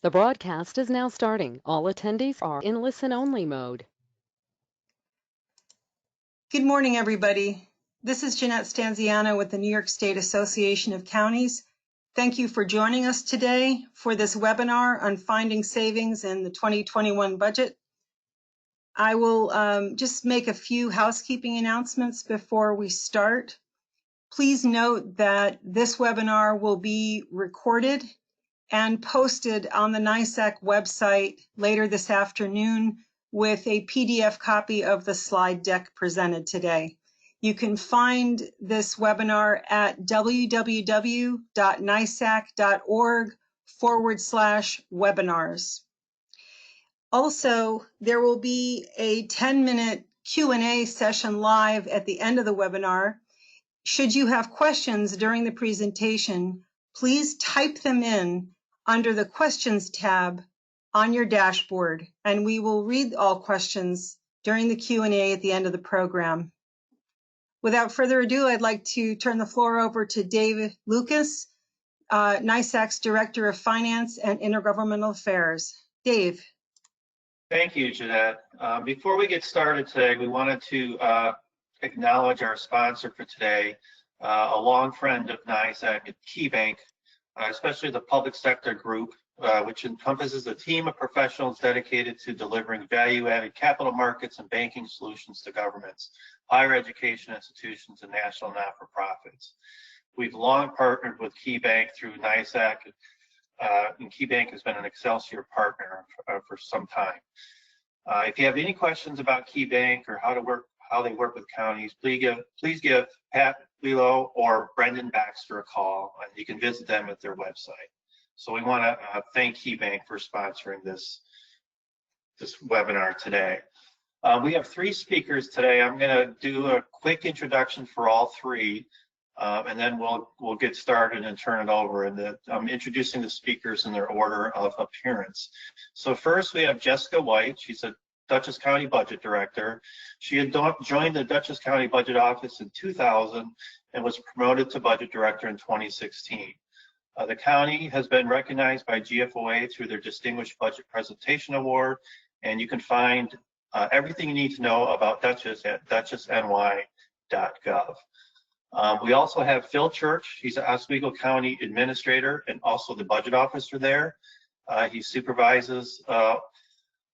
The broadcast is now starting. All attendees are in listen-only mode. Good morning, everybody. This is Jeanette Stanziano with the New York State Association of Counties. Thank you for joining us today for this webinar on finding savings in the 2021 budget. I will just make a few housekeeping announcements before we start. Please note that this webinar will be recorded and posted on the NYSAC website later this afternoon with a PDF copy of the slide deck presented today. You can find this webinar at www.nysac.org/webinars. Also, there will be a 10-minute Q&A session live at the end of the webinar. Should you have questions during the presentation, please type them in under the Questions tab on your dashboard, and we will read all questions during the Q&A at the end of the program. Without further ado, I'd like to turn the floor over to David Lucas, NYSAC's Director of Finance and Intergovernmental Affairs. Dave. Thank you, Jeanette. Before we get started today, we wanted to acknowledge our sponsor for today, a long friend of NYSAC at KeyBank, especially the public sector group, which encompasses a team of professionals dedicated to delivering value-added capital markets and banking solutions to governments, higher education institutions, and national not-for-profits. We've long partnered with KeyBank through NYSAC, and KeyBank has been an Excelsior partner for some time. If you have any questions about KeyBank or how they work with counties, please give Pat Lilo or Brendan Baxter a call, and you can visit them at their website. So we want to thank KeyBank for sponsoring this webinar today. We have three speakers today. I'm going to do a quick introduction for all three, and then we'll get started and turn it over. And I'm introducing the speakers in their order of appearance. So first we have Jessica White. She's a Dutchess County Budget Director. She had joined the Dutchess County Budget Office in 2000 and was promoted to Budget Director in 2016. The county has been recognized by GFOA through their Distinguished Budget Presentation Award, and you can find everything you need to know about Dutchess at dutchessny.gov. We also have Phil Church. He's an Oswego County Administrator and also the Budget Officer there. He supervises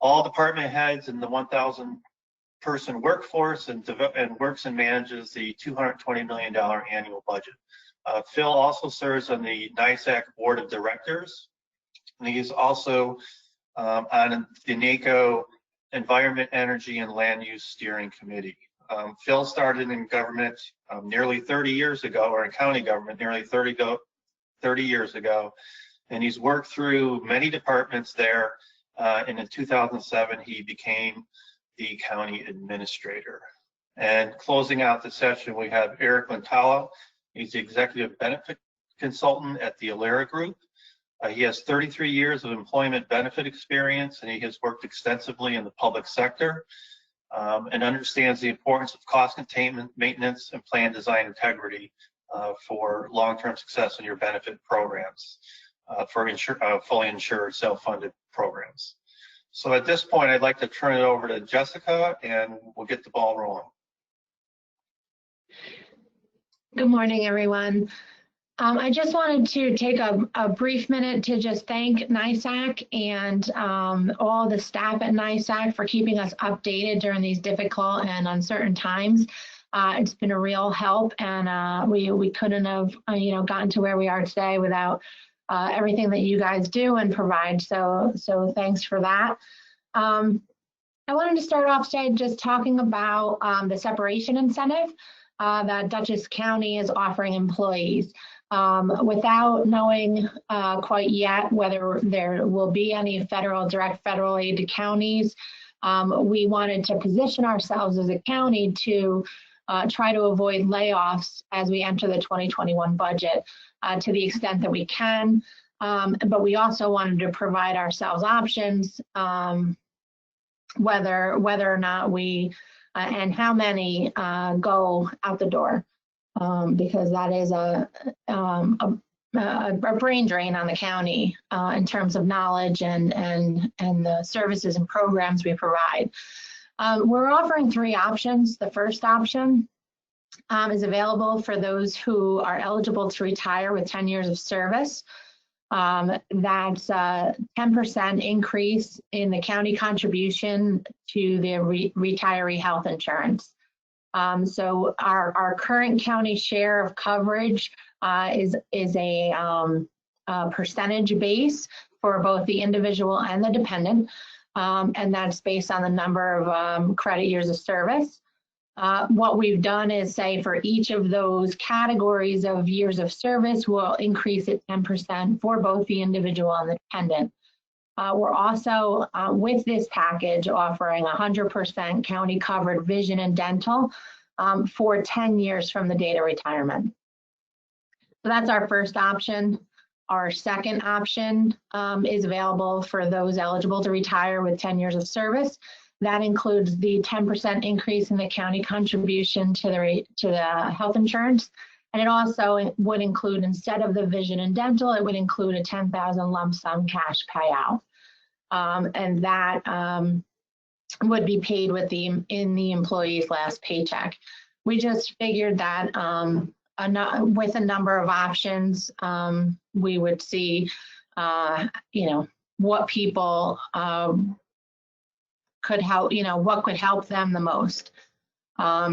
all department heads in the 1,000-person workforce and works and manages the $220 million annual budget. Phil also serves on the NYSAC Board of Directors, and he's also on the NACO Environment, Energy, and Land Use Steering Committee. Phil started in government nearly 30 years ago, or in county government nearly 30 years ago, and he's worked through many departments there. And in 2007, he became the county administrator. And closing out the session, we have Eric Lentalo. He's the executive benefit consultant at the Alera Group. He has 33 years of employment benefit experience, and he has worked extensively in the public sector and understands the importance of cost containment, maintenance, and plan design integrity for long-term success in your benefit programs. For fully insured, self-funded programs. So at this point, I'd like to turn it over to Jessica, and we'll get the ball rolling. Good morning, everyone. I just wanted to take a brief minute to just thank NYSAC and all the staff at NYSAC for keeping us updated during these difficult and uncertain times. It's been a real help, and we couldn't have gotten to where we are today without everything that you guys do and provide, so thanks for that. I wanted to start off today just talking about the separation incentive that Dutchess County is offering employees. Without knowing quite yet whether there will be any direct federal aid to counties, we wanted to position ourselves as a county to try to avoid layoffs as we enter the 2021 budget to the extent that we can. But we also wanted to provide ourselves options, whether or not we and how many go out the door, because that is a brain drain on the county in terms of knowledge and the services and programs we provide. We're offering 3 options. The first option is available for those who are eligible to retire with 10 years of service. That's a 10% increase in the county contribution to the retiree health insurance. So our current county share of coverage is a percentage base for both the individual and the dependent, and that's based on the number of credit years of service. What we've done is say for each of those categories of years of service, we'll increase it 10% for both the individual and the dependent. We're also, with this package, offering 100% county covered vision and dental for 10 years from the date of retirement. So that's our first option. Our second option is available for those eligible to retire with 10 years of service. That includes the 10% increase in the county contribution to the health insurance. And it also would include, instead of the vision and dental, it would include a $10,000 lump sum cash payout. And that would be paid in the employee's last paycheck. We just figured that with a number of options, we would see, what people could help, what could help them the most.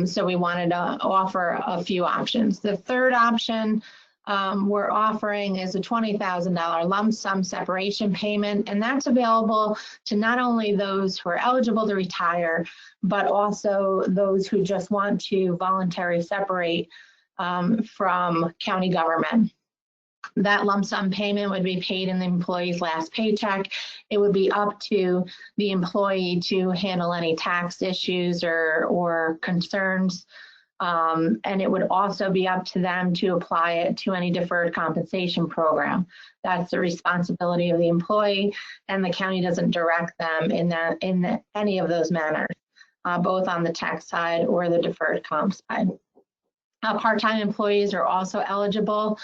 So we wanted to offer a few options. The third option we're offering is a $20,000 lump sum separation payment, and that's available to not only those who are eligible to retire, but also those who just want to voluntarily separate from county government. That lump sum payment would be paid in the employee's last paycheck. It would be up to the employee to handle any tax issues or concerns. And it would also be up to them to apply it to any deferred compensation program. That's the responsibility of the employee, and the county doesn't direct them in any of those manners, both on the tax side or the deferred comp side. Part-time employees are also eligible,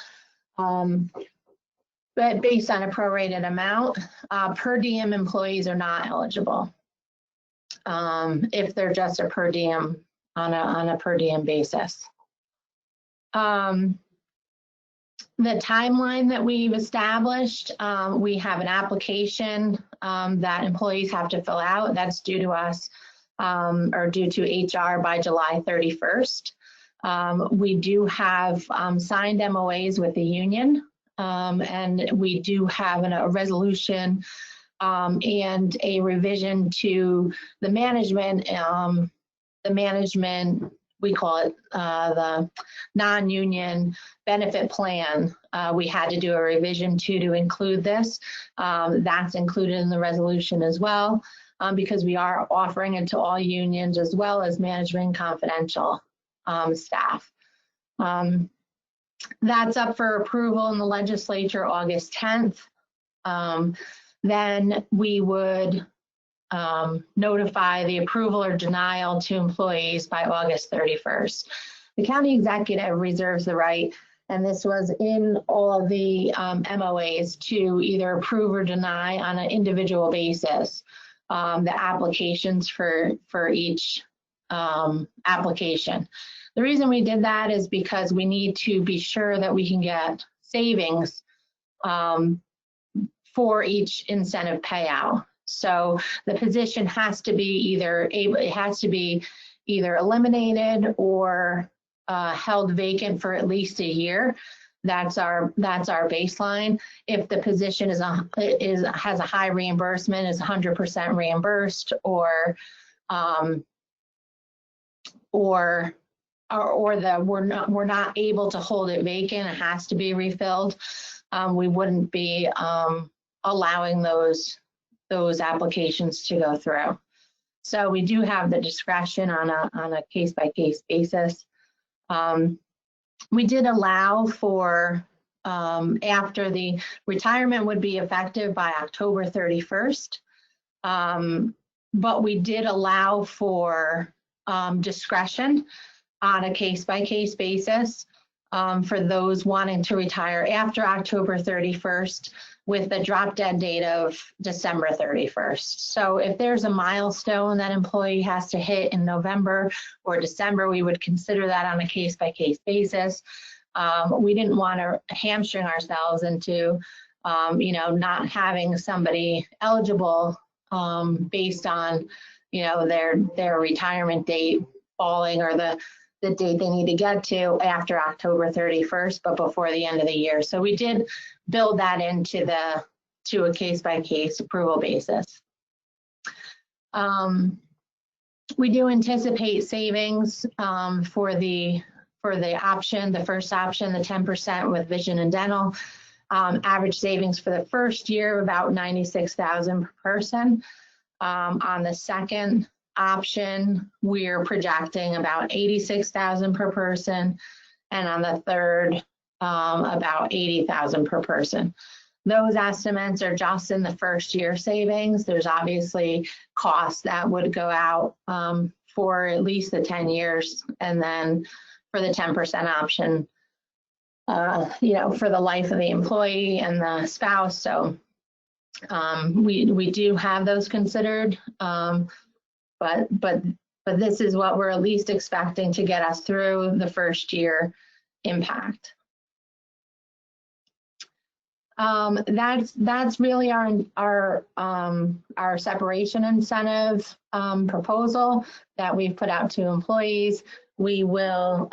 but based on a prorated amount. Per diem employees are not eligible if they're just a per diem on a per diem basis. The timeline that we've established, we have an application that employees have to fill out. That's due to us or due to HR by July 31st. We do have signed MOAs with the union, and we do have a resolution and a revision to the management. We call it the non-union benefit plan. We had to do a revision to include this. That's included in the resolution as well, because we are offering it to all unions as well as management confidential staff. That's up for approval in the legislature August 10th. Then we would notify the approval or denial to employees by August 31st. The county executive reserves the right, and this was in all of the MOAs, to either approve or deny on an individual basis the applications for each application. The reason we did that is because we need to be sure that we can get savings for each incentive payout. So the position has to be either eliminated or held vacant for at least a year. That's our baseline. If the position has a high reimbursement, is 100% reimbursed, or we're not able to hold it vacant, it has to be refilled, we wouldn't be allowing those applications to go through. So we do have the discretion on a case-by-case basis. We did allow for after the retirement would be effective by October 31st, but we did allow for discretion on a case-by-case basis. for those wanting to retire after October 31st with the drop dead date of December 31st. So if there's a milestone that employee has to hit in November or December, we would consider that on a case-by-case basis. We didn't want to hamstring ourselves into, not having somebody eligible based on, their retirement date falling or the date they need to get to after October 31st, but before the end of the year. So we did build that into a case-by-case approval basis. We do anticipate savings for the option, the first option, the 10% with vision and dental. Average savings for the first year, about $96,000 per person. On the second option, we're projecting about $86,000 per person, and on the third, about $80,000 per person. Those estimates are just in the first year savings. There's obviously costs that would go out for at least the 10 years, and then for the 10% option, for the life of the employee and the spouse. So we do have those considered. But this is what we're at least expecting to get us through the first year impact. That's really our separation incentive proposal that we've put out to employees. We will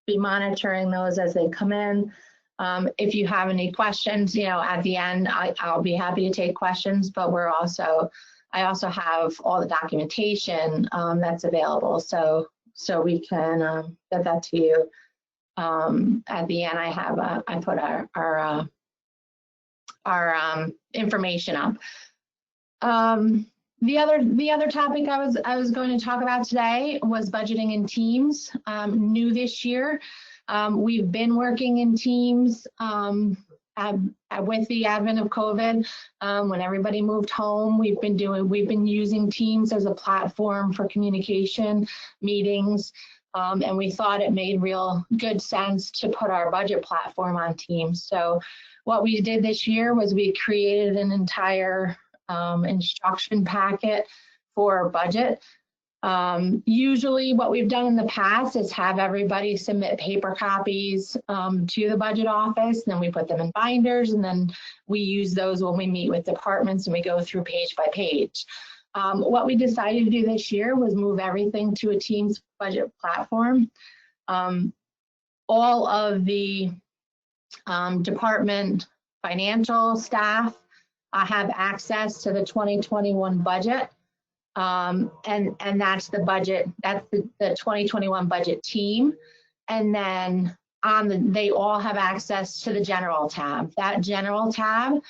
be monitoring those as they come in. If you have any questions, at the end, I'll be happy to take questions, but I also have all the documentation that's available, so we can get that to you. At the end, I put our information up. The other topic I was going to talk about today was budgeting in teams. New this year, we've been working in teams. With the advent of COVID, when everybody moved home, we've been using Teams as a platform for communication, meetings, and we thought it made real good sense to put our budget platform on Teams. So what we did this year was we created an entire instruction packet for budget. Usually what we've done in the past is have everybody submit paper copies to the budget office, then we put them in binders, and then we use those when we meet with departments and we go through page by page. What we decided to do this year was move everything to a Teams budget platform. All of the department financial staff have access to the 2021 budget. And that's the budget, that's the 2021 budget team. And then they all have access to the general tab. That general tab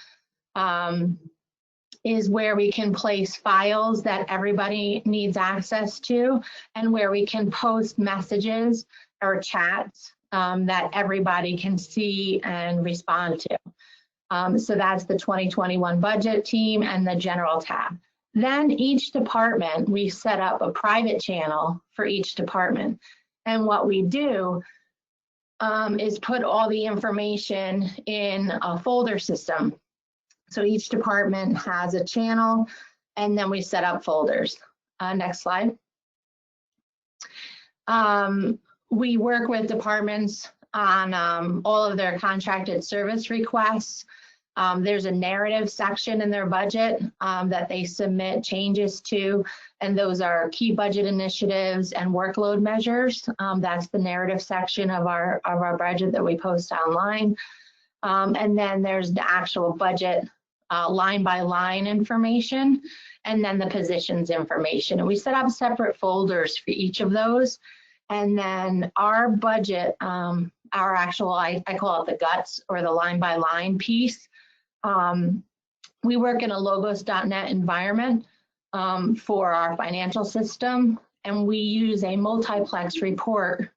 is where we can place files that everybody needs access to, and where we can post messages or chats that everybody can see and respond to. So that's the 2021 budget team and the general tab. Then each department, we set up a private channel for each department. And what we do is put all the information in a folder system. So each department has a channel, and then we set up folders. Next slide. We work with departments on all of their contracted service requests. There's a narrative section in their budget that they submit changes to, and those are key budget initiatives and workload measures. That's the narrative section of our budget that we post online. And then there's the actual budget line by line information, and then the positions information. And we set up separate folders for each of those. And then our budget, our actual, I call it the guts, or the line by line piece. We work in a logos.net environment for our financial system, and we use a multiplex report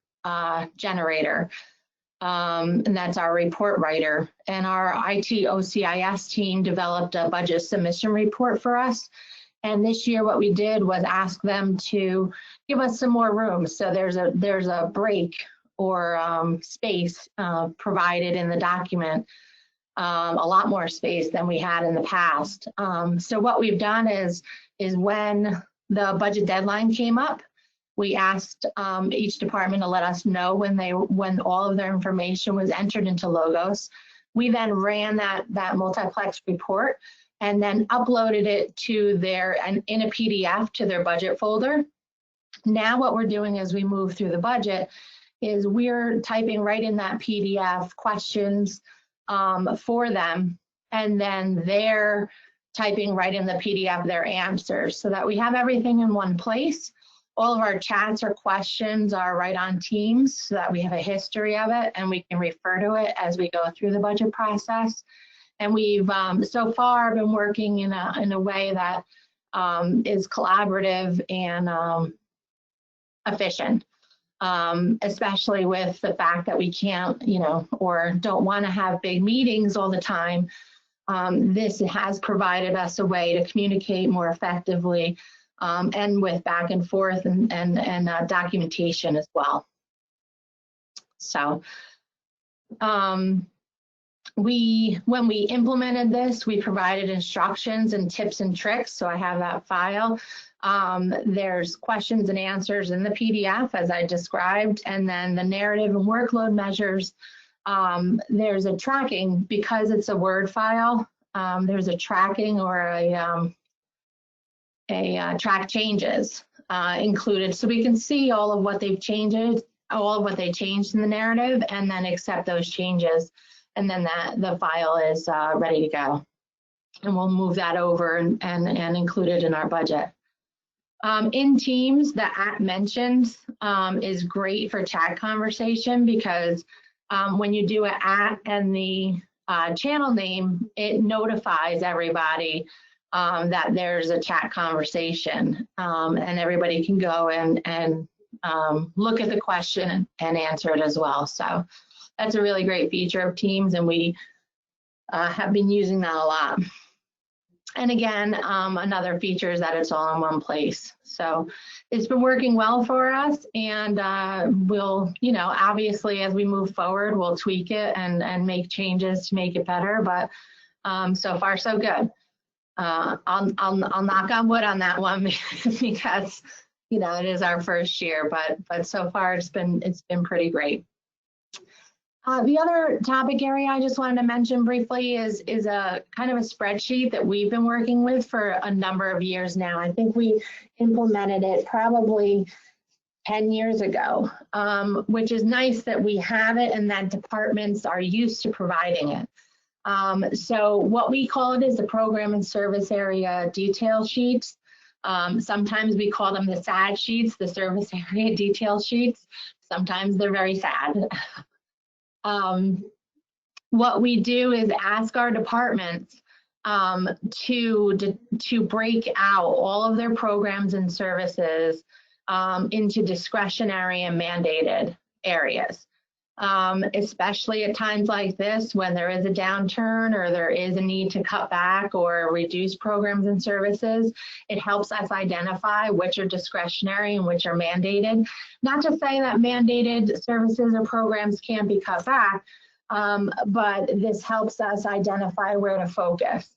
generator, and that's our report writer. And our IT OCIS team developed a budget submission report for us. And this year what we did was ask them to give us some more room. So there's a break space provided in the document, a lot more space than we had in the past. So what we've done is when the budget deadline came up, we asked each department to let us know when all of their information was entered into Logos. We then ran that multiplex report and then uploaded it to in a PDF to their budget folder. Now what we're doing as we move through the budget is we're typing right in that PDF questions for them, and then they're typing right in the PDF their answers, so that we have everything in one place. All of our chats or questions are right on Teams, so that we have a history of it and we can refer to it as we go through the budget process. And we've so far been working in a way that is collaborative and efficient, especially with the fact that we can't, or don't want to have big meetings all the time. This has provided us a way to communicate more effectively, and with back and forth and documentation as well. So when we implemented this, we provided instructions and tips and tricks. So I have that file. There's questions and answers in the PDF as I described, and then the narrative and workload measures. There's a tracking, because it's a Word file. There's a tracking or a track changes included, so we can see all of what they've changed, in the narrative, and then accept those changes, and then the file is ready to go, and we'll move that over and include it in our budget. In Teams, the @mentions is great for chat conversation, because when you do an and the channel name, it notifies everybody that there's a chat conversation, and everybody can go and look at the question and answer it as well. So that's a really great feature of Teams, and we have been using that a lot. And again, another feature is that it's all in one place. So it's been working well for us, and we'll, obviously as we move forward, we'll tweak it and make changes to make it better. But so far, so good. I'll knock on wood on that one because it is our first year, but so far it's been pretty great. The other topic area I just wanted to mention briefly is a kind of a spreadsheet that we've been working with for a number of years now. I think we implemented it probably 10 years ago, which is nice that we have it and that departments are used to providing it. So what we call it is the program and service area detail sheets. Sometimes we call them the sad sheets, the service area detail sheets. Sometimes they're very sad. What we do is ask our departments to break out all of their programs and services into discretionary and mandated areas, especially at times like this when there is a downturn or there is a need to cut back or reduce programs and services. It helps us identify which are discretionary and which are mandated. Not to say that mandated services or programs can be cut back, but this helps us identify where to focus.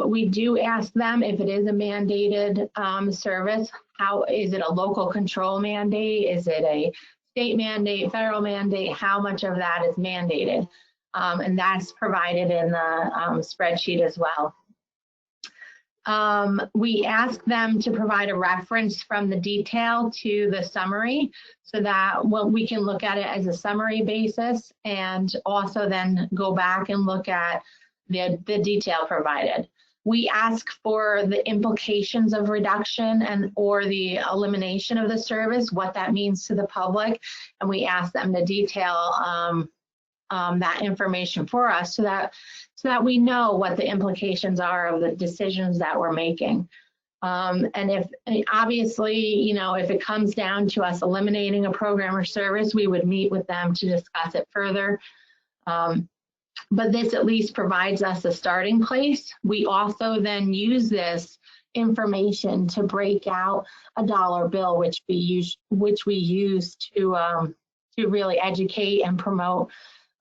We do ask them if it is a mandated service, how is it a local control mandate? Is it a state mandate, federal mandate? How much of that is mandated? And that's provided in the spreadsheet as well. We ask them to provide a reference from the detail to the summary so that we can look at it as a summary basis and also then go back and look at the detail provided. We ask for the implications of reduction or the elimination of the service, what that means to the public, and we ask them to detail that information for us so that we know what the implications are of the decisions that we're making. And obviously, if it comes down to us eliminating a program or service, we would meet with them to discuss it further. But this at least provides us a starting place. We also then use this information to break out a dollar bill, which we use to to really educate and promote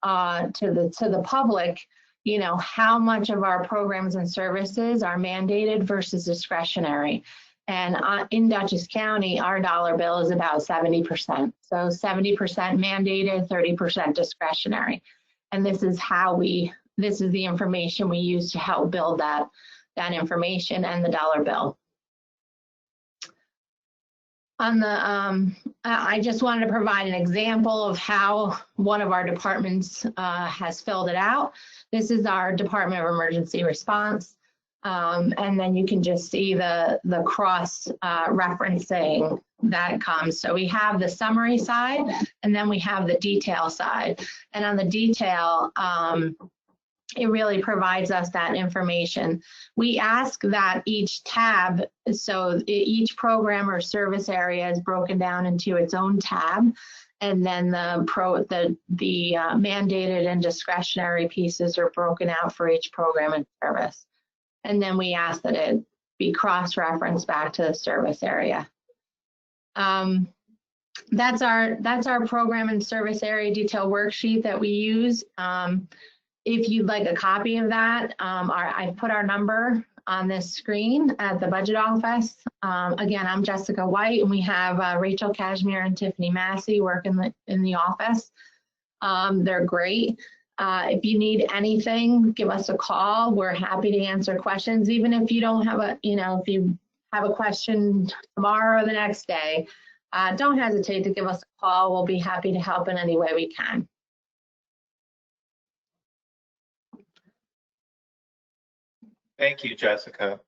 to the public, you know, how much of our programs and services are mandated versus discretionary. And in Dutchess County, our dollar bill is about 70%. So 70% mandated, 30% discretionary. And this is this is the information we use to help build that information and the dollar bill. I just wanted to provide an example of how one of our departments has filled it out. This is our Department of Emergency Response. And then you can just see the cross referencing that comes. So we have the summary side, and then we have the detail side. And on the detail, it really provides us that information. We ask that each tab, so each program or service area is broken down into its own tab, and then the mandated and discretionary pieces are broken out for each program and service. And then we ask that it be cross-referenced back to the service area. That's our program and service area detail worksheet that we use. If you'd like a copy of that, I put our number on this screen at the budget office. Again, I'm Jessica White, and we have Rachel Cashmere and Tiffany Massey working in the office. They're great. If you need anything, give us a call. We're happy to answer questions, even if you don't have if you have a question tomorrow or the next day, don't hesitate to give us a call. We'll be happy to help in any way we can. Thank you, Jessica.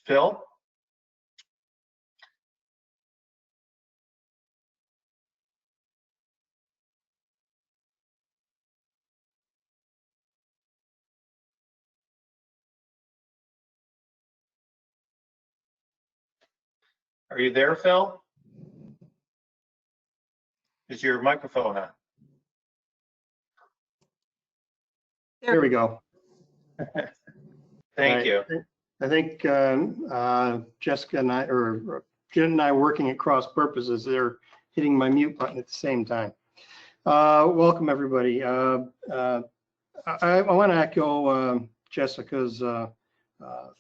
Phil? Are you there, Phil? Is your microphone on? There we go. Thank you. I think Jessica and I, or Jen and I, working at cross purposes, they're hitting my mute button at the same time. Welcome, everybody. I want to echo Jessica's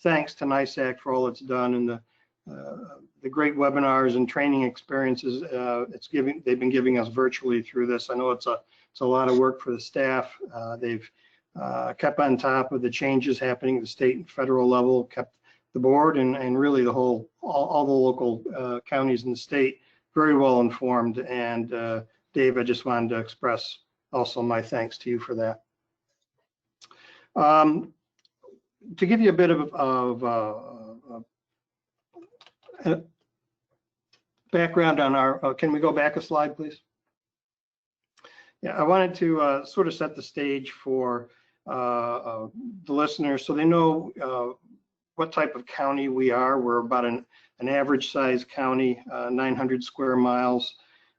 thanks to NISAC for all it's done, and the great webinars and training experiences they've been giving us virtually through this. I know it's a lot of work for the staff. They've kept on top of the changes happening at the state and federal level, kept the board and really all the local counties in the state very well informed. And Dave, I just wanted to express also my thanks to you for that. To give you a bit of background on our, can we go back a slide, please? Yeah, I wanted to sort of set the stage for the listeners so they know what type of county we are. We're about an average size county, 900 square miles,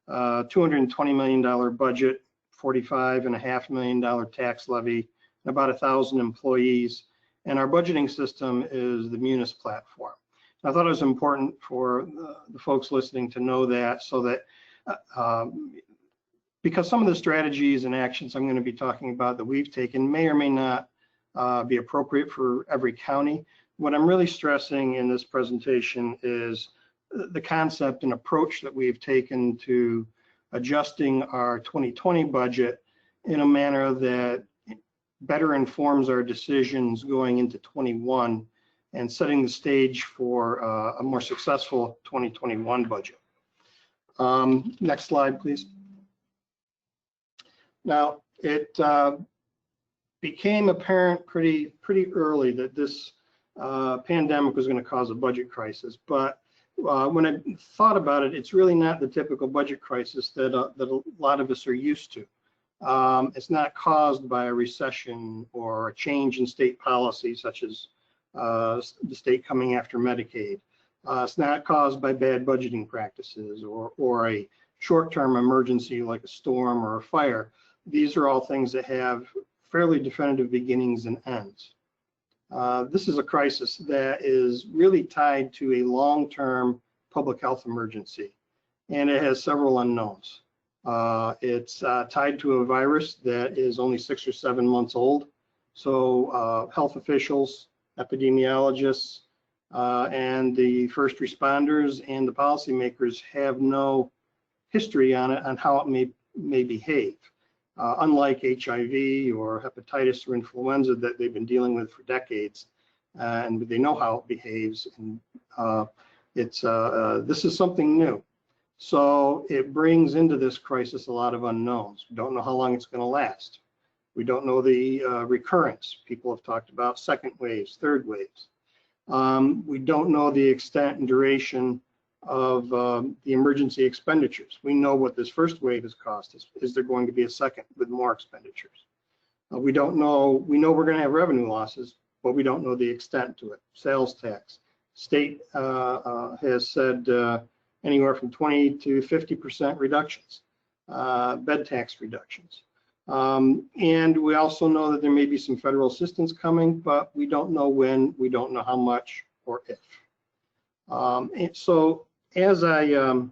$220 million budget, $45.5 million tax levy, and about 1,000 employees. And our budgeting system is the Municipal platform. I thought it was important for the folks listening to know that, so that because some of the strategies and actions I'm going to be talking about that we've taken may or may not be appropriate for every county. What I'm really stressing in this presentation is the concept and approach that we've taken to adjusting our 2020 budget in a manner that better informs our decisions going into 21 and setting the stage for a more successful 2021 budget. Next slide, please. Now, it became apparent pretty early that this pandemic was going to cause a budget crisis. But when I thought about it, it's really not the typical budget crisis that a lot of us are used to. It's not caused by a recession or a change in state policy, such as the state coming after Medicaid. It's not caused by bad budgeting practices or a short-term emergency like a storm or a fire. These are all things that have fairly definitive beginnings and ends. This is a crisis that is really tied to a long-term public health emergency. and it has several unknowns. It's tied to a virus that is only 6 or 7 months old. So health officials, epidemiologists, and the first responders and the policymakers have no history on it, on how it may behave. Unlike HIV or hepatitis or influenza that they've been dealing with for decades, and they know how it behaves. And this is something new. So it brings into this crisis a lot of unknowns. We don't know how long it's going to last. We don't know the recurrence. People have talked about second waves, third waves. We don't know the extent and duration of the emergency expenditures. We know what this first wave has cost us. Is there going to be a second with more expenditures? We don't know. We know we're going to have revenue losses, but we don't know the extent to it. Sales tax. State has said anywhere from 20 to 50% reductions, bed tax reductions. And we also know that there may be some federal assistance coming, but we don't know when, we don't know how much or if. And so as I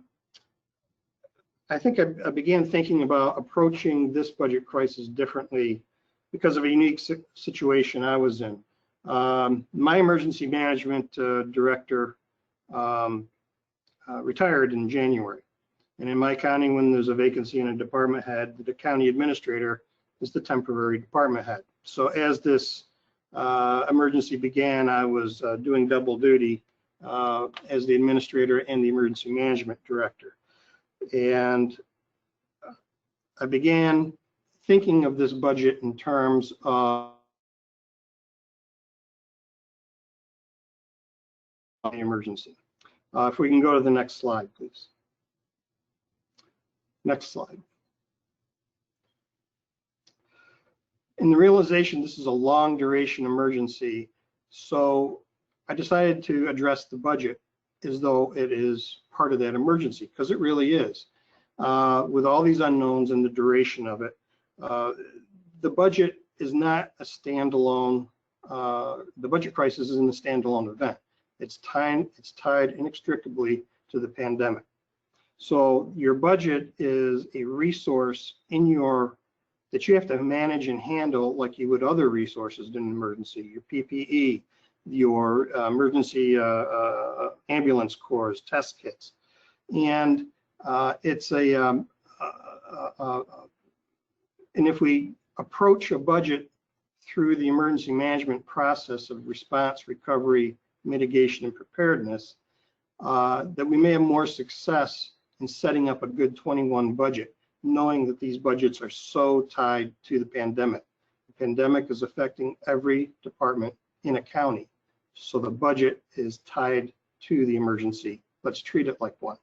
think I began thinking about approaching this budget crisis differently because of a unique situation I was in. My emergency management director retired in January. And in my county, when there's a vacancy in a department head, the county administrator is the temporary department head. So as this emergency began, I was doing double duty as the administrator and the emergency management director. And I began thinking of this budget in terms of the emergency. If we can go to the next slide, please. Next slide. In the realization this is a long duration emergency, so I decided to address the budget as though it is part of that emergency, because it really is. With all these unknowns and the duration of it, the budget is not a standalone, the budget crisis isn't a standalone event. It's tied inextricably to the pandemic. So your budget is a resource in that you have to manage and handle like you would other resources in an emergency, your PPE, your emergency ambulance corps, test kits. And it's and if we approach a budget through the emergency management process of response, recovery, mitigation, and preparedness, that we may have more success in setting up a good 21 budget, knowing that these budgets are so tied to the pandemic. The pandemic is affecting every department in a county, so the budget is tied to the emergency. Let's treat it like one.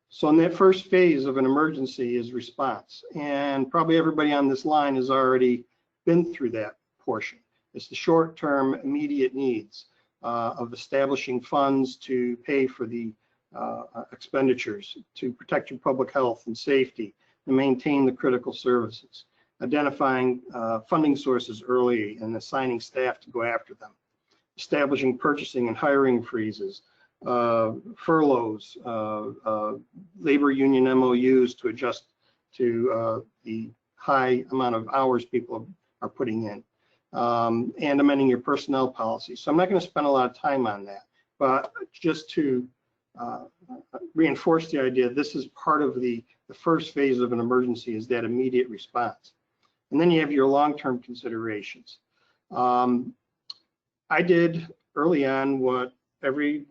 So in that first phase of an emergency is response, and probably everybody on this line has already been through that portion. It's the short-term immediate needs of establishing funds to pay for the expenditures, to protect your public health and safety, and maintain the critical services, identifying funding sources early and assigning staff to go after them, establishing purchasing and hiring freezes, furloughs, labor union MOUs to adjust to the high amount of hours people are putting in, and amending your personnel policy. So I'm not going to spend a lot of time on that, but just to reinforce the idea, this is part of the first phase of an emergency, is that immediate response. And then you have your long-term considerations. I did early on what every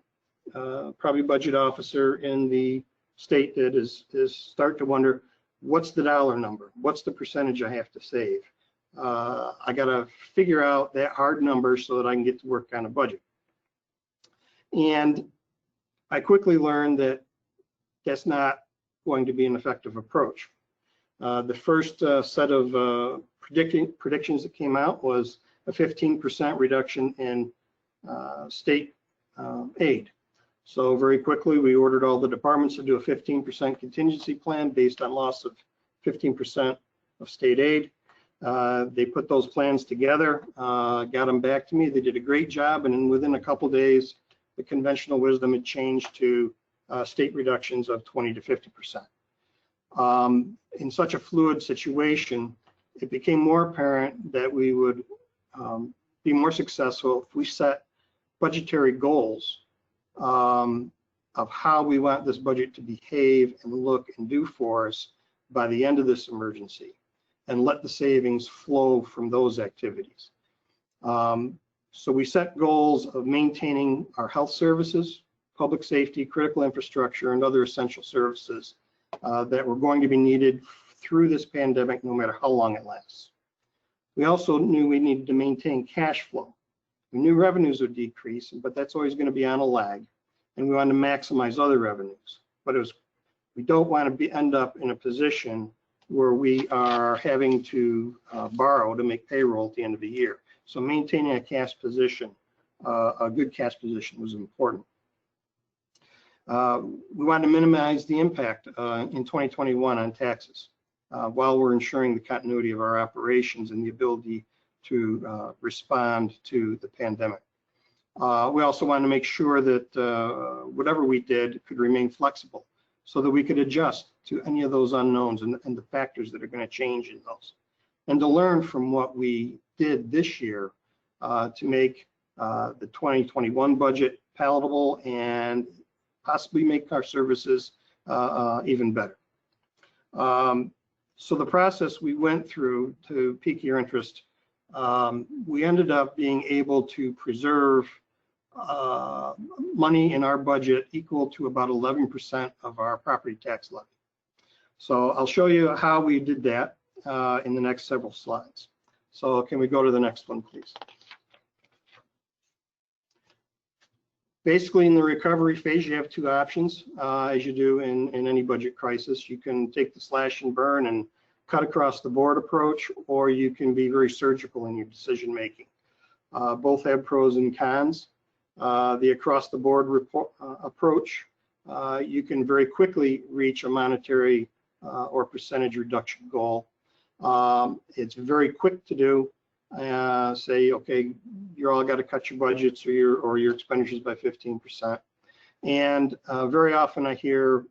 probably budget officer in the state did, is start to wonder, what's the dollar number? What's the percentage I have to save? I got to figure out that hard number so that I can get to work on a budget. And I quickly learned that that's not going to be an effective approach. The first set of predictions that came out was a 15% reduction in state aid. So very quickly, we ordered all the departments to do a 15% contingency plan based on loss of 15% of state aid. They put those plans together, got them back to me. They did a great job, and within a couple days, the conventional wisdom had changed to state reductions of 20 to 50%. In such a fluid situation, it became more apparent that we would be more successful if we set budgetary goals of how we want this budget to behave and look and do for us by the end of this emergency, and let the savings flow from those activities. So we set goals of maintaining our health services, public safety, critical infrastructure, and other essential services that were going to be needed through this pandemic, no matter how long it lasts. We also knew we needed to maintain cash flow. We knew revenues would decrease, but that's always going to be on a lag, and we wanted to maximize other revenues. But we don't want to end up in a position where we are having to borrow to make payroll at the end of the year. So maintaining a cash position, a good cash position, was important. We wanted to minimize the impact in 2021 on taxes while we're ensuring the continuity of our operations and the ability to respond to the pandemic. We also wanted to make sure that whatever we did could remain flexible so that we could adjust to any of those unknowns and the factors that are going to change in those, and to learn from what we did this year to make the 2021 budget palatable and possibly make our services even better. So the process we went through, to pique your interest, we ended up being able to preserve money in our budget equal to about 11% of our property tax levy. So I'll show you how we did that in the next several slides. So can we go to the next one, please? Basically, in the recovery phase, you have two options, as you do in any budget crisis. You can take the slash and burn and cut across the board approach, or you can be very surgical in your decision making. Both have pros and cons. The across the board approach, you can very quickly reach a monetary or percentage reduction goal. It's very quick to do. Say, okay, you're all got to cut your budgets or your expenditures by 15%. And very often I hear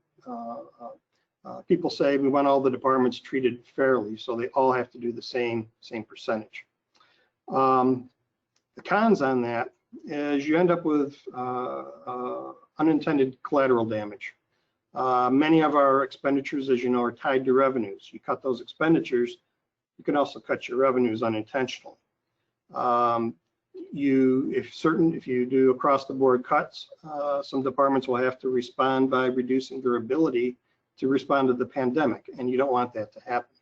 people say we want all the departments treated fairly, so they all have to do the same percentage. The cons on that is you end up with unintended collateral damage. Many of our expenditures, as you know, are tied to revenues. You cut those expenditures, you can also cut your revenues unintentionally. If you do across the board cuts, some departments will have to respond by reducing their ability to respond to the pandemic, and you don't want that to happen.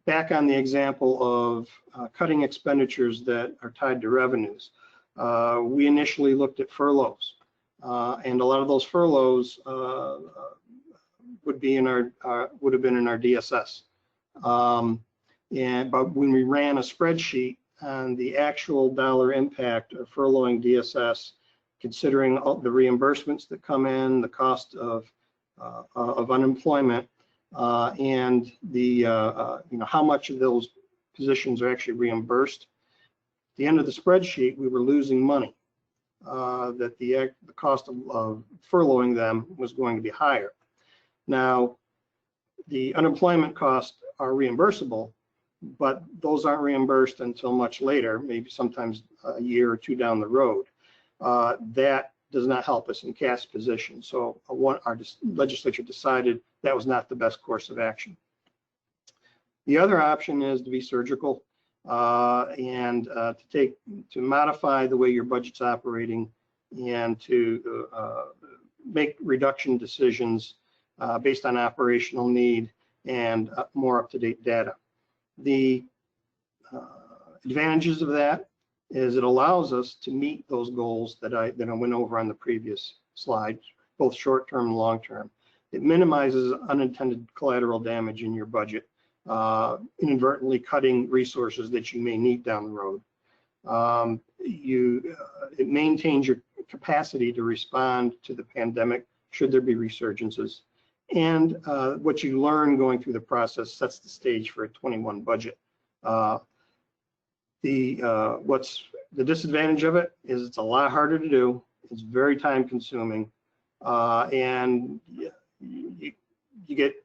Back on the example of cutting expenditures that are tied to revenues, we initially looked at furloughs, and a lot of those furloughs would have been in our DSS. But when we ran a spreadsheet on the actual dollar impact of furloughing DSS, considering all the reimbursements that come in, the cost of unemployment, and the how much of those positions are actually reimbursed, at the end of the spreadsheet we were losing money. That the cost of furloughing them was going to be higher. Now, the unemployment costs are reimbursable, but those aren't reimbursed until much later, maybe sometimes a year or two down the road. That does not help us in cash position. So our legislature decided that was not the best course of action. The other option is to be surgical and to modify the way your budget's operating and to make reduction decisions based on operational need and more up-to-date data. The advantages of that is it allows us to meet those goals that I went over on the previous slide, both short-term and long-term. It minimizes unintended collateral damage in your budget, inadvertently cutting resources that you may need down the road. It maintains your capacity to respond to the pandemic should there be resurgences. And what you learn going through the process sets the stage for a 21 budget. The disadvantage of it is it's a lot harder to do. It's very time consuming. and you get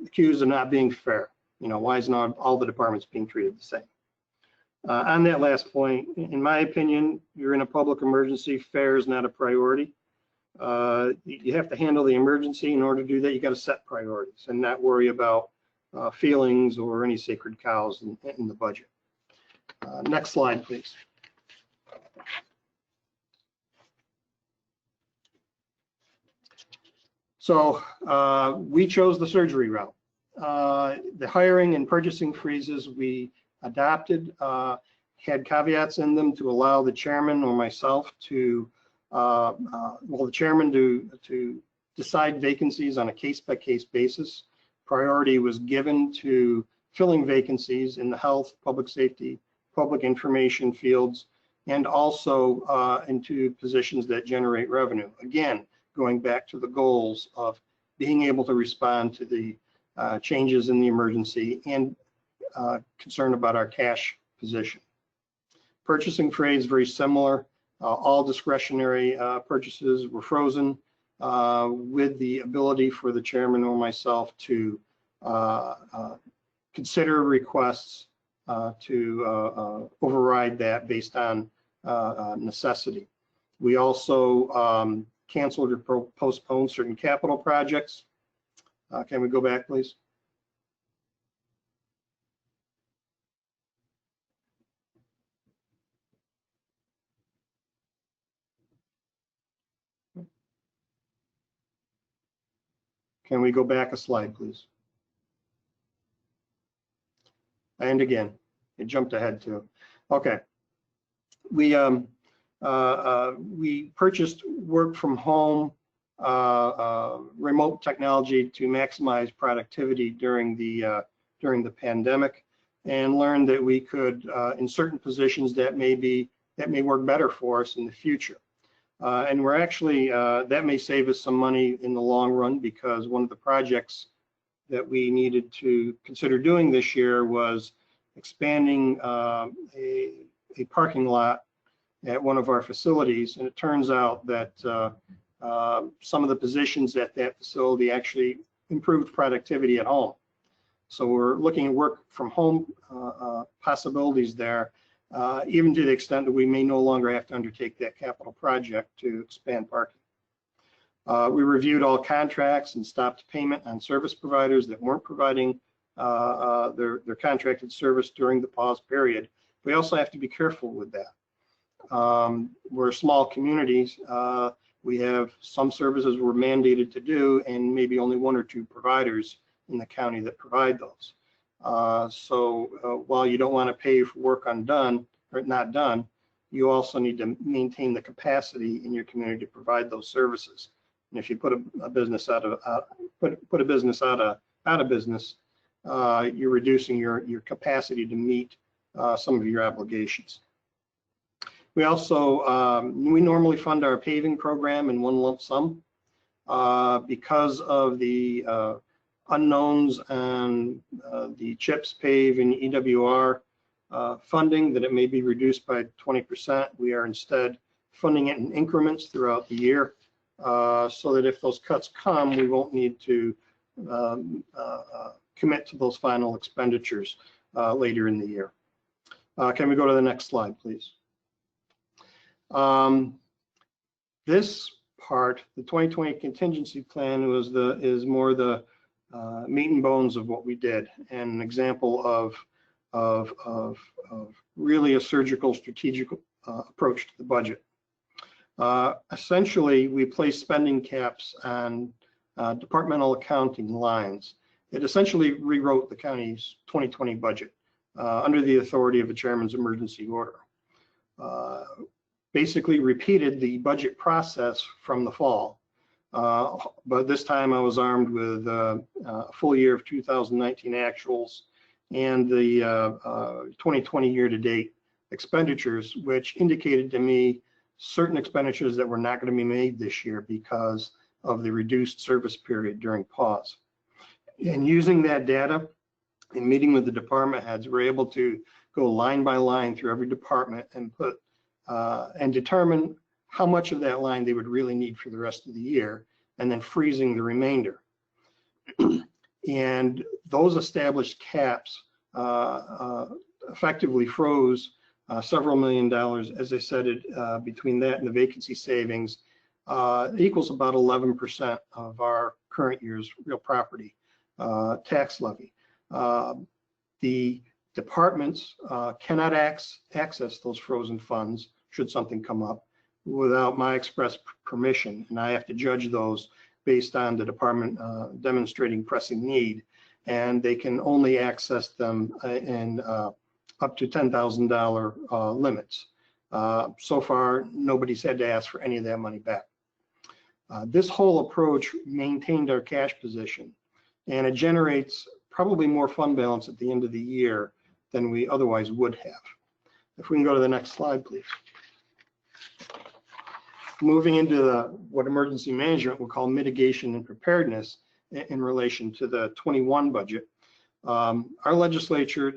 accused of not being fair. You know, why is not all the departments being treated the same? On that last point, in my opinion, you're in a public emergency, fair is not a priority. You have to handle the emergency. In order to do that, you got to set priorities and not worry about feelings or any sacred cows in the budget. Next slide, please. So we chose the surgery route. The hiring and purchasing freezes we adopted had caveats in them to allow the chairman or myself to, the chairman to decide vacancies on a case-by-case basis. Priority was given to filling vacancies in the health, public safety, public information fields, and also into positions that generate revenue. Again, going back to the goals of being able to respond to the changes in the emergency and concern about our cash position. Purchasing phrase very similar. All discretionary purchases were frozen with the ability for the chairman or myself to consider requests to override that based on necessity. We also canceled or postponed certain capital projects. Can we go back, please? Can we go back a slide, please? And again, it jumped ahead too. Okay. We purchased work from home remote technology to maximize productivity during the pandemic, and learned that we could in certain positions that may work better for us in the future. And we're actually, that may save us some money in the long run, because one of the projects that we needed to consider doing this year was expanding a parking lot at one of our facilities. And it turns out that some of the positions at that facility actually improved productivity at home. So we're looking at work from home possibilities there. Even to the extent that we may no longer have to undertake that capital project to expand parking. We reviewed all contracts and stopped payment on service providers that weren't providing their contracted service during the pause period. We also have to be careful with that. We're small communities. We have some services we're mandated to do, and maybe only one or two providers in the county that provide those. So while you don't want to pay for work undone or not done, you also need to maintain the capacity in your community to provide those services. And if you put a business out of business, you're reducing your capacity to meet some of your obligations. We also we normally fund our paving program in one lump sum. Because of the unknowns on the CHIPS, PAVE, and EWR funding, that it may be reduced by 20%. We are instead funding it in increments throughout the year, so that if those cuts come, we won't need to commit to those final expenditures later in the year. Can we go to the next slide, please? This part, the 2020 contingency plan, is more the meat and bones of what we did, and an example of really a surgical, strategic approach to the budget. Essentially, we placed spending caps on departmental accounting lines. It essentially rewrote the county's 2020 budget under the authority of the chairman's emergency order. Basically repeated the budget process from the fall. But this time I was armed with a full year of 2019 actuals and the 2020 year-to-date expenditures, which indicated to me certain expenditures that were not going to be made this year because of the reduced service period during pause. And using that data and meeting with the department heads, we're able to go line by line through every department and put and determine how much of that line they would really need for the rest of the year, and then freezing the remainder. And those established caps effectively froze several $1 million. As I said, between that and the vacancy savings, equals about 11% of our current year's real property tax levy. The departments cannot access those frozen funds should something come up without my express permission, and I have to judge those based on the department demonstrating pressing need, and they can only access them in up to $10,000 limits. So far, nobody's had to ask for any of that money back. This whole approach maintained our cash position, and it generates probably more fund balance at the end of the year than we otherwise would have. If we can go to the next slide, please. Moving into what emergency management will call mitigation and preparedness in relation to the 21 budget. Our legislature,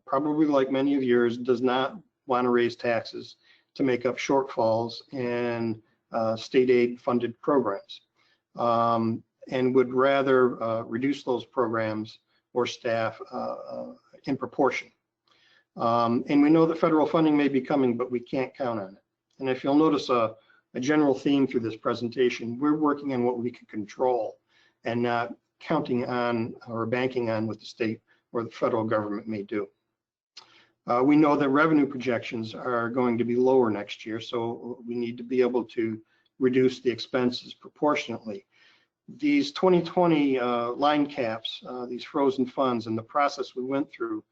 probably like many of yours, does not want to raise taxes to make up shortfalls in state aid funded programs, and would rather reduce those programs or staff in proportion. And we know that federal funding may be coming, but we can't count on it. And if you'll notice a general theme through this presentation, we're working on what we can control and not counting on or banking on what the state or the federal government may do. We know that revenue projections are going to be lower next year, so we need to be able to reduce the expenses proportionately. These 2020 line caps, these frozen funds, and the process we went through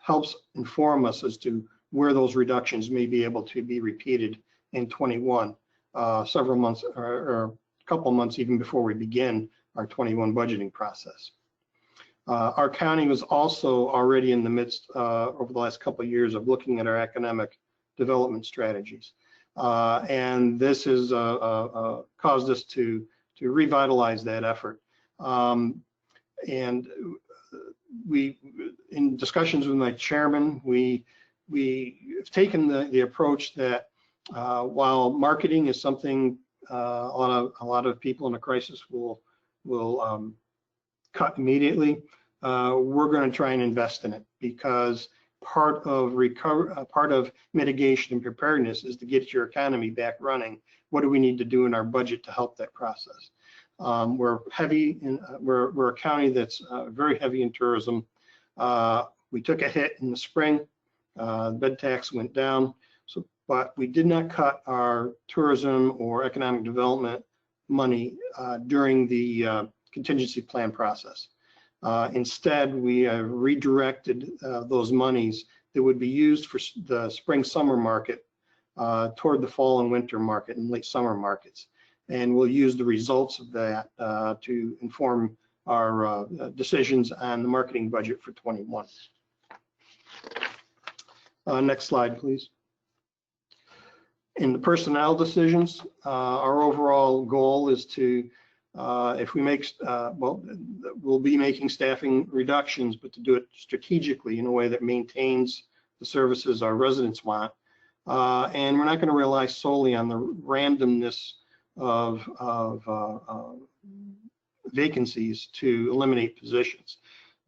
helps inform us as to where those reductions may be able to be repeated in 21, several months or a couple months even before we begin our 21 budgeting process. Our county was also already in the midst over the last couple of years of looking at our economic development strategies. And this has caused us to revitalize that effort. And we, in discussions with my chairman, we have taken the approach that while marketing is something a lot of people in a crisis will cut immediately, we're going to try and invest in it, because part of mitigation and preparedness is to get your economy back running. What do we need to do in our budget to help that process? We're a county that's very heavy in tourism. We took a hit in the spring. Bed tax went down, but we did not cut our tourism or economic development money during the contingency plan process. Instead, we redirected those monies that would be used for the spring-summer market toward the fall and winter market and late summer markets. And we'll use the results of that to inform our decisions on the marketing budget for 21. Next slide, please. In the personnel decisions, our overall goal is to, if we make, we'll be making staffing reductions, but to do it strategically in a way that maintains the services our residents want. And we're not going to rely solely on the randomness of vacancies to eliminate positions.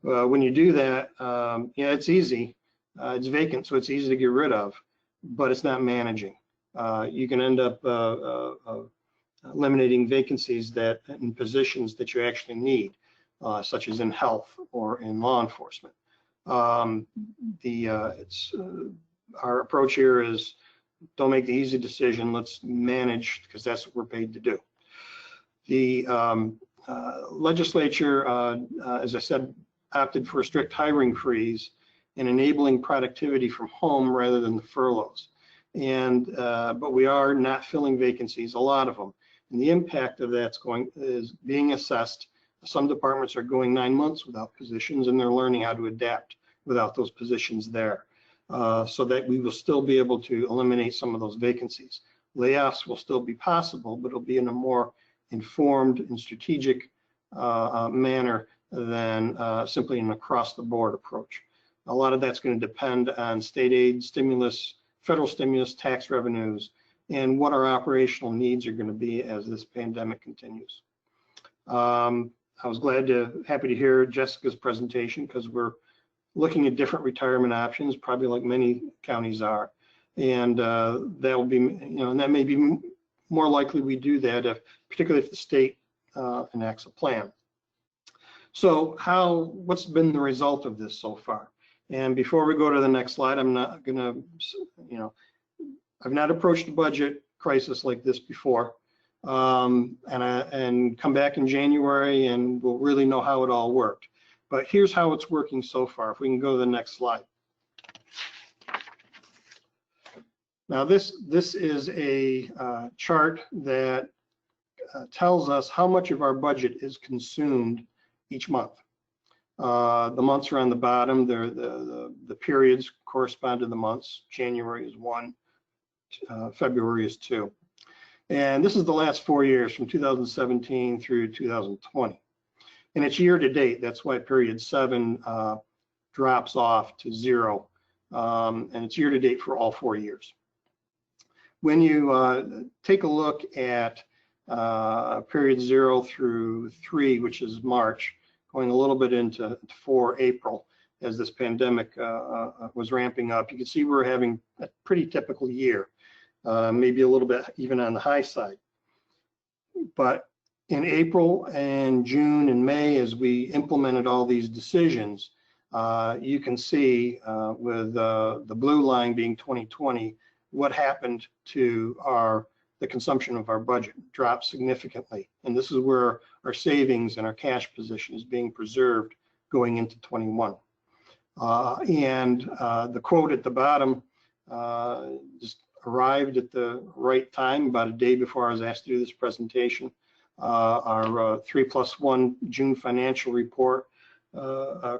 When you do that, yeah, it's easy. It's vacant, so it's easy to get rid of, but it's not managing. You can end up eliminating vacancies that in positions that you actually need, such as in health or in law enforcement. Our approach here is don't make the easy decision. Let's manage, because that's what we're paid to do. The legislature, as I said, opted for a strict hiring freeze and enabling productivity from home rather than the furloughs. And but we are not filling vacancies, a lot of them. And the impact of that's is being assessed. Some departments are going 9 months without positions, and they're learning how to adapt without those positions there, so that we will still be able to eliminate some of those vacancies. Layoffs will still be possible, but it'll be in a more informed and strategic manner than simply an across-the-board approach. A lot of that's going to depend on state aid, stimulus, federal stimulus, tax revenues, and what our operational needs are going to be as this pandemic continues. I was happy to hear Jessica's presentation, because we're looking at different retirement options, probably like many counties are. And that will be, and that may be more likely we do that, particularly if the state enacts a plan. So what's been the result of this so far? And before we go to the next slide, I'm not gonna, I've not approached a budget crisis like this before. And come back in January and we'll really know how it all worked. But here's how it's working so far. If we can go to the next slide. Now this is a chart that tells us how much of our budget is consumed each month. The months are on the bottom. The periods correspond to the months. January is 1, February is 2. And this is the last 4 years, from 2017 through 2020. And it's year to date. That's why period 7 drops off to 0. And it's year to date for all 4 years. When you take a look at period 0 through 3, which is March, going a little bit into 4 April, as this pandemic was ramping up, you can see we're having a pretty typical year. Maybe a little bit even on the high side. But in April and June and May, as we implemented all these decisions, you can see with the blue line being 2020, what happened to the consumption of our budget dropped significantly. And this is where our savings and our cash position is being preserved going into 21. And the quote at the bottom just arrived at the right time, about a day before I was asked to do this presentation. Our 3+1 June financial report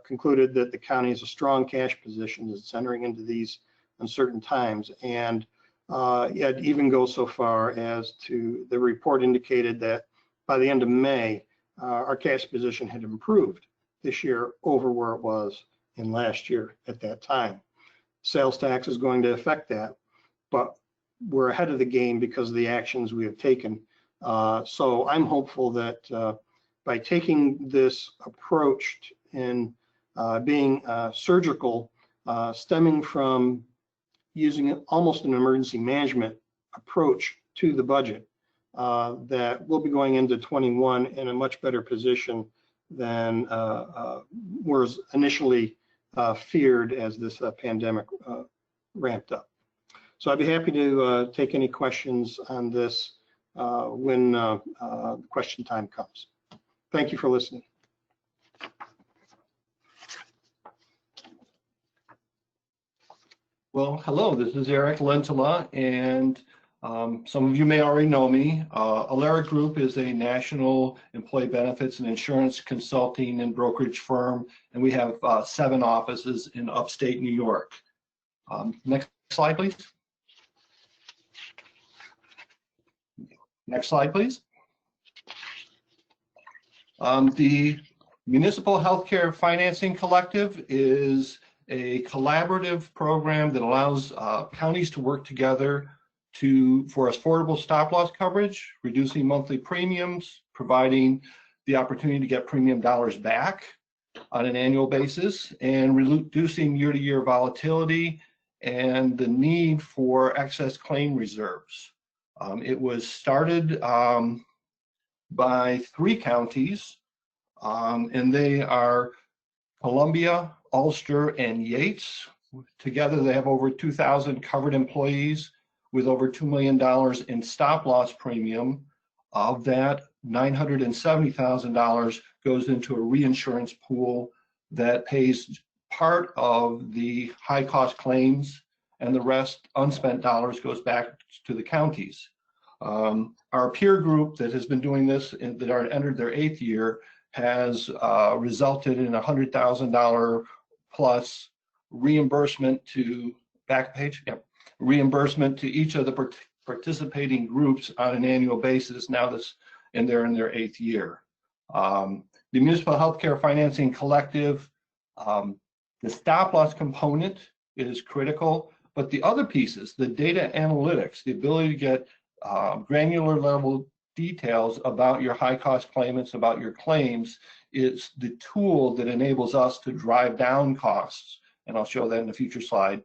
concluded that the county has a strong cash position as it's entering into these uncertain times. And it even goes so far as to, the report indicated that by the end of May, our cash position had improved this year over where it was in last year at that time. Sales tax is going to affect that, but we're ahead of the game because of the actions we have taken. So I'm hopeful that by taking this approach in being surgical, stemming from using almost an emergency management approach to the budget, that we'll be going into 21 in a much better position than was initially feared as this pandemic ramped up. So I'd be happy to take any questions on this when question time comes. Thank you for listening. Well, hello, this is Eric Lentala, and some of you may already know me. Alera Group is a national employee benefits and insurance consulting and brokerage firm, and we have 7 offices in upstate New York. Next slide, please. Next slide, please. The Municipal Healthcare Financing Collective is a collaborative program that allows counties to work together for affordable stop-loss coverage, reducing monthly premiums, providing the opportunity to get premium dollars back on an annual basis, and reducing year-to-year volatility and the need for excess claim reserves. It was started by 3 counties, and they are Columbia, Ulster, and Yates. Together, they have over 2,000 covered employees with over $2 million in stop-loss premium. Of that, $970,000 goes into a reinsurance pool that pays part of the high-cost claims, and the rest, unspent dollars, goes back to the counties. Our peer group that has been doing this, that are entered their 8th year, has resulted in $100,000 plus reimbursement to, back page, yep, reimbursement to each of the participating groups on an annual basis. Now they're in their 8th year. The Municipal Healthcare Financing Collective, the stop loss component is critical, But the other pieces, the data analytics, the ability to get granular level details about your high cost claimants, about your claims, is the tool that enables us to drive down costs. And I'll show that in a future slide.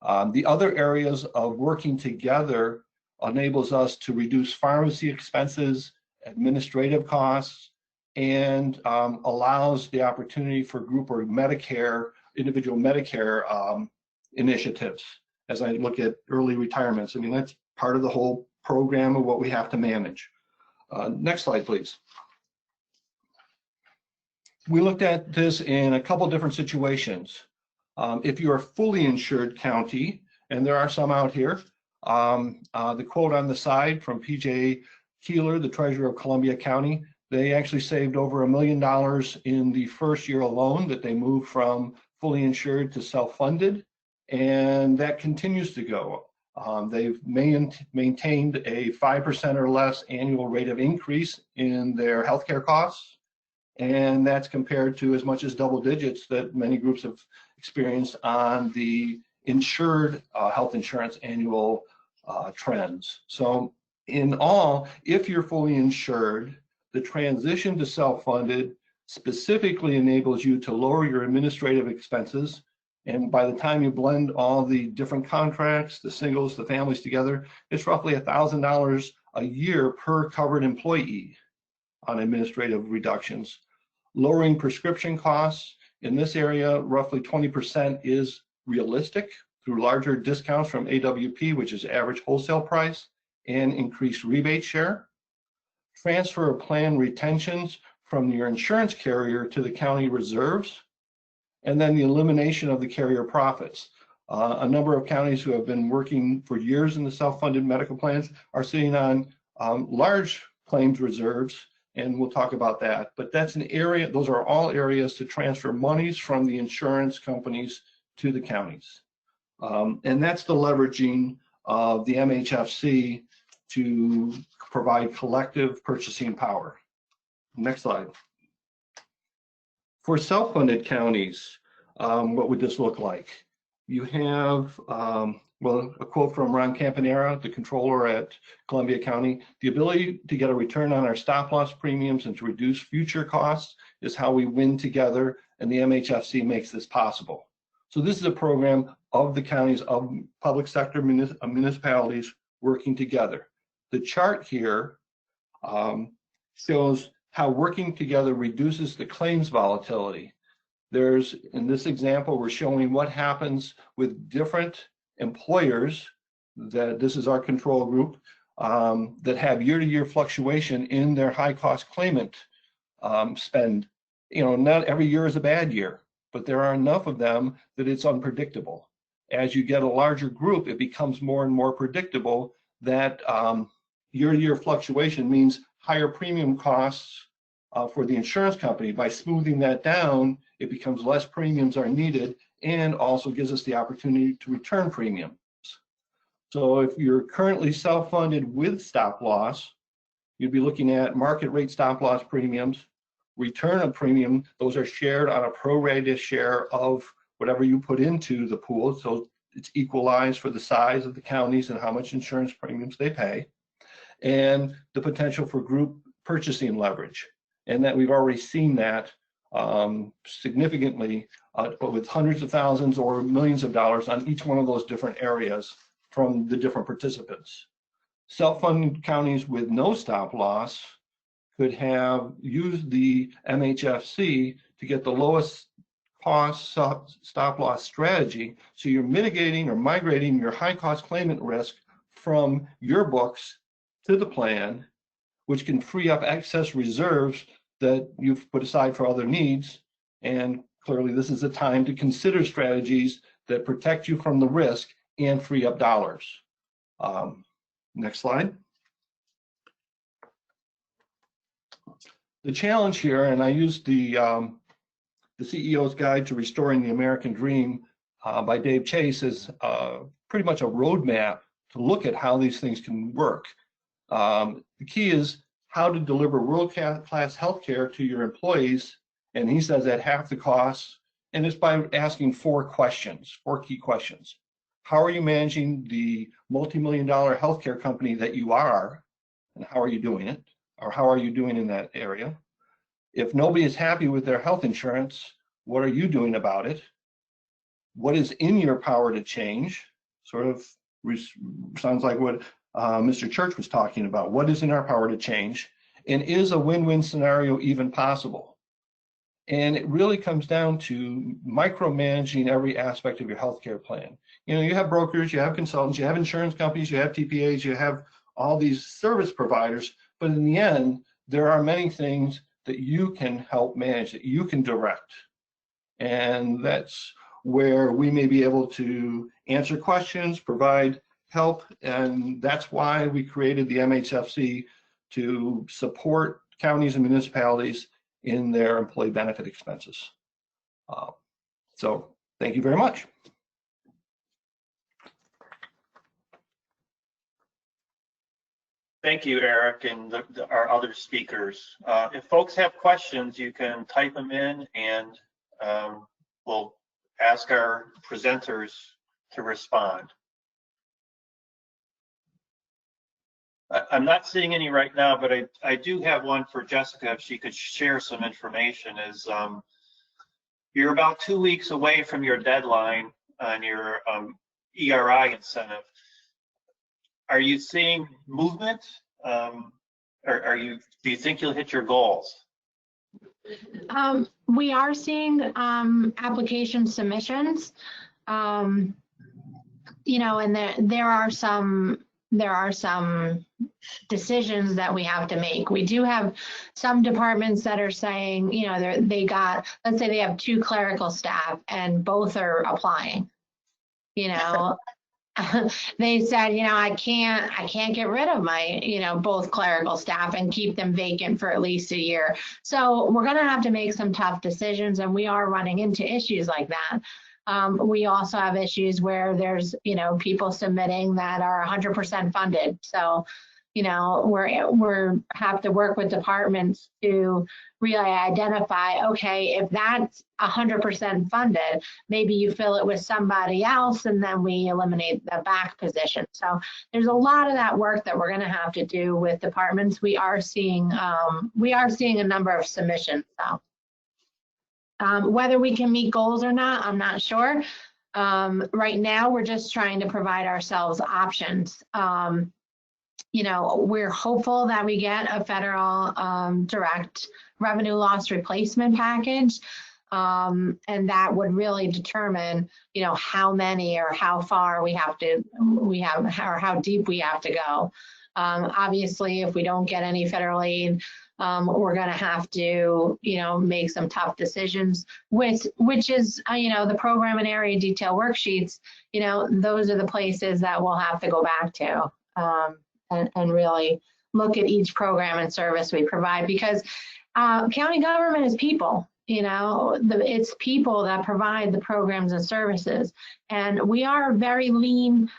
The other areas of working together enables us to reduce pharmacy expenses, administrative costs, and allows the opportunity for group or Medicare, individual Medicare initiatives. As I look at early retirements, I mean, that's part of the whole program of what we have to manage. Next slide, please. We looked at this in a couple different situations. If you're a fully insured county, and there are some out here, the quote on the side from PJ Keeler, the treasurer of Columbia County, they actually saved over $1 million in the first year alone that they moved from fully insured to self-funded, and that continues to go. They've maintained a 5% or less annual rate of increase in their healthcare costs, and that's compared to as much as double digits that many groups have experienced on the insured health insurance annual trends. So in all, if you're fully insured, the transition to self-funded specifically enables you to lower your administrative expenses. And by the time you blend all the different contracts, the singles, the families together, it's roughly $1,000 a year per covered employee on administrative reductions. Lowering prescription costs in this area, roughly 20% is realistic through larger discounts from AWP, which is average wholesale price, and increased rebate share. Transfer of plan retentions from your insurance carrier to the county reserves, and then the elimination of the carrier profits. A number of counties who have been working for years in the self-funded medical plans are sitting on large claims reserves, and we'll talk about that. But that's an area, those are all areas to transfer monies from the insurance companies to the counties. And that's the leveraging of the MHFC to provide collective purchasing power. Next slide. For self-funded counties, what would this look like? You have, well, a quote from Ron Campanera, the controller at Columbia County: the ability to get a return on our stop loss premiums and to reduce future costs is how we win together, and the MHFC makes this possible. So this is a program of the counties, of public sector municipalities working together. The chart here shows how working together reduces the claims volatility. There's, in this example, we're showing what happens with different employers, that this is our control group, that have year-to-year fluctuation in their high-cost claimant spend. You know, not every year is a bad year, but there are enough of them that it's unpredictable. As you get a larger group, it becomes more and more predictable that year-to-year fluctuation means higher premium costs for the insurance company. By smoothing that down, it becomes less premiums are needed, and also gives us the opportunity to return premiums. So if you're currently self-funded with stop loss, you'd be looking at market rate stop loss premiums, return of premium. Those are shared on a prorated share of whatever you put into the pool. So it's equalized for the size of the counties and how much insurance premiums they pay, and the potential for group purchasing leverage. And that we've already seen that significantly, but with hundreds of thousands or millions of dollars on each one of those different areas from the different participants. Self-funded counties with no stop loss could have used the MHFC to get the lowest cost stop loss strategy. So you're mitigating or migrating your high cost claimant risk from your books to the plan, which can free up excess reserves that you've put aside for other needs. And clearly this is a time to consider strategies that protect you from the risk and free up dollars. Next slide. The challenge here, and I used the CEO's Guide to Restoring the American Dream by Dave Chase, is pretty much a roadmap to look at how these things can work. The key is how to deliver world-class healthcare to your employees, and he says at half the cost, and it's by asking four key questions. how are you managing the multi-million-dollar healthcare company that you are, and how are you doing it, or how are you doing in that area? If nobody is happy with their health insurance, what are you doing about it? What is in your power to change? Sort of sounds like what Mr. Church was talking about. What is in our power to change? And is a win-win scenario even possible? And it really comes down to micromanaging every aspect of your healthcare plan. You know, you have brokers, you have consultants, you have insurance companies, you have TPAs, you have all these service providers, but in the end, there are many things that you can help manage, that you can direct. And that's where we may be able to answer questions, provide help, and that's why we created the MHFC, to support counties and municipalities in their employee benefit expenses. So thank you very much. Thank you, Eric, and our other speakers. If folks have questions, you can type them in, and we'll ask our presenters to respond. I'm not seeing any right now, but I do have one for Jessica, if she could share some information. You're about 2 weeks away from your deadline on your ERI incentive. Are you seeing movement? Do you think you'll hit your goals? We are seeing application submissions, you know, and there are some decisions that we have to make. We do have some departments that are saying, you know, let's say they have 2 clerical staff and both are applying, you know. They said, you know, I can't get rid of my, you know, both clerical staff and keep them vacant for at least a year. So we're going to have to make some tough decisions, and we are running into issues like that. We also have issues where there's, you know, people submitting that are 100% funded. So, you know, we're have to work with departments to really identify, okay, if that's 100% funded, maybe you fill it with somebody else, and then we eliminate the back position. So there's a lot of that work that we're going to have to do with departments. We are seeing a number of submissions. So whether we can meet goals or not, I'm not sure. Right now, we're just trying to provide ourselves options. You know, we're hopeful that we get a federal direct revenue loss replacement package, and that would really determine, you know, how many or how far or how deep we have to go. Obviously, if we don't get any federal aid, we're going to have to, you know, make some tough decisions, which is, you know, the program and area detail worksheets. You know, those are the places that we'll have to go back to. And really look at each program and service we provide, because county government is people, you know, it's people that provide the programs and services. And we are a very lean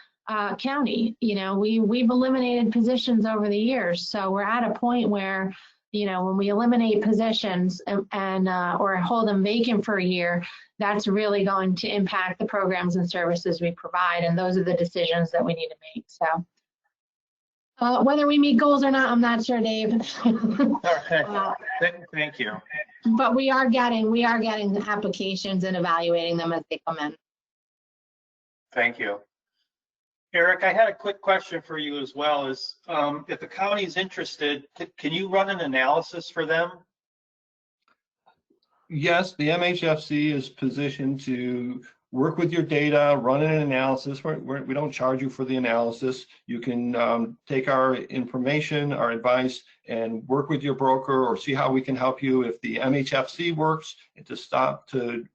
county. You know, we've eliminated positions over the years. So we're at a point where, you know, when we eliminate positions and or hold them vacant for a year, that's really going to impact the programs and services we provide. And those are the decisions that we need to make. So. Whether we meet goals or not, I'm not sure, Dave. Okay. Thank you. But we are getting the applications and evaluating them as they come in. Thank you. Eric, I had a quick question for you as well. If the county is interested, can you run an analysis for them? Yes, the MHFC is positioned to work with your data, run an analysis. We don't charge you for the analysis. You can take our information, our advice, and work with your broker or see how we can help you. If the MHFC works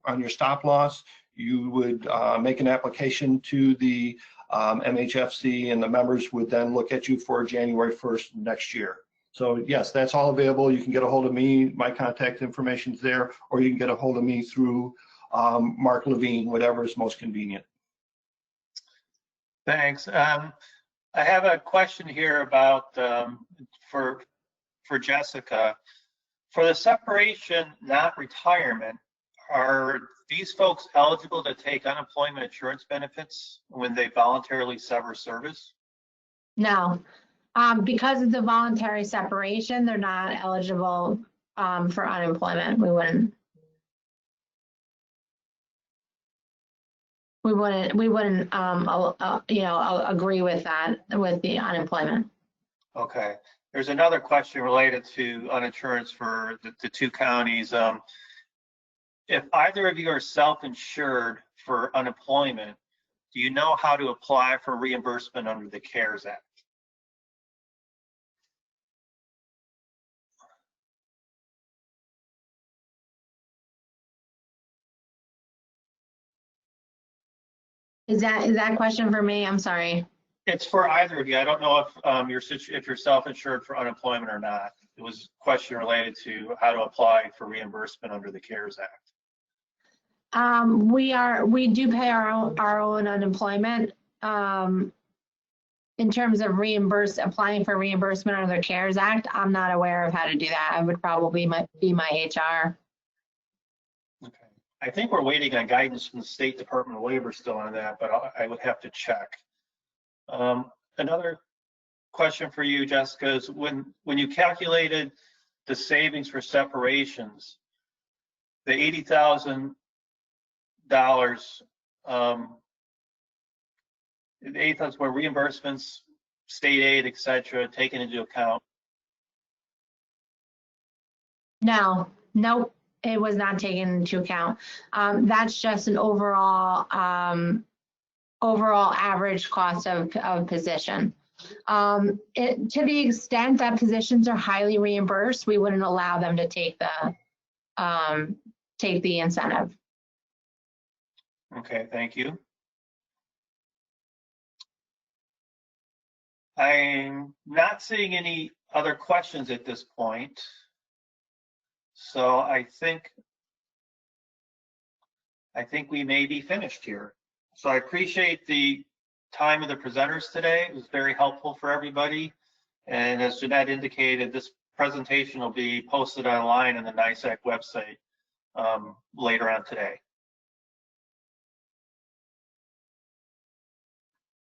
on your stop loss, you would make an application to the MHFC, and the members would then look at you for January 1st next year. So yes, that's all available. You can get a hold of me. My contact information is there, or you can get a hold of me through Mark Levine, whatever is most convenient. Thanks. I have a question here about for Jessica. For the separation, not retirement, Are these folks eligible to take unemployment insurance benefits when they voluntarily sever service? No, because it's a voluntary separation, they're not eligible for unemployment. We wouldn't agree with that, with the unemployment. Okay. There's another question related to uninsurance for the two counties. If either of you are self-insured for unemployment, do you know how to apply for reimbursement under the CARES Act? Is that question for me? I'm sorry. It's for either of you. I don't know if you're self-insured for unemployment or not. It was a question related to how to apply for reimbursement under the CARES Act. We do pay our own unemployment. In terms of applying for reimbursement under the CARES Act, I'm not aware of how to do that. I would probably be my HR. Okay. I think we're waiting on guidance from the State Department of Labor still on that, but I would have to check. Another question for you, Jessica, is when you calculated the savings for separations, the $80,000, the $80,000 were reimbursements, state aid, et cetera, taken into account? No, nope, it was not taken into account. That's just an overall average cost of position. To the extent that positions are highly reimbursed, we wouldn't allow them to take the incentive. Okay, thank you. I'm not seeing any other questions at this point. So I think we may be finished here. So I appreciate the time of the presenters today. It was very helpful for everybody. And as Jeanette indicated, this presentation will be posted online on the NYSAC website later on today.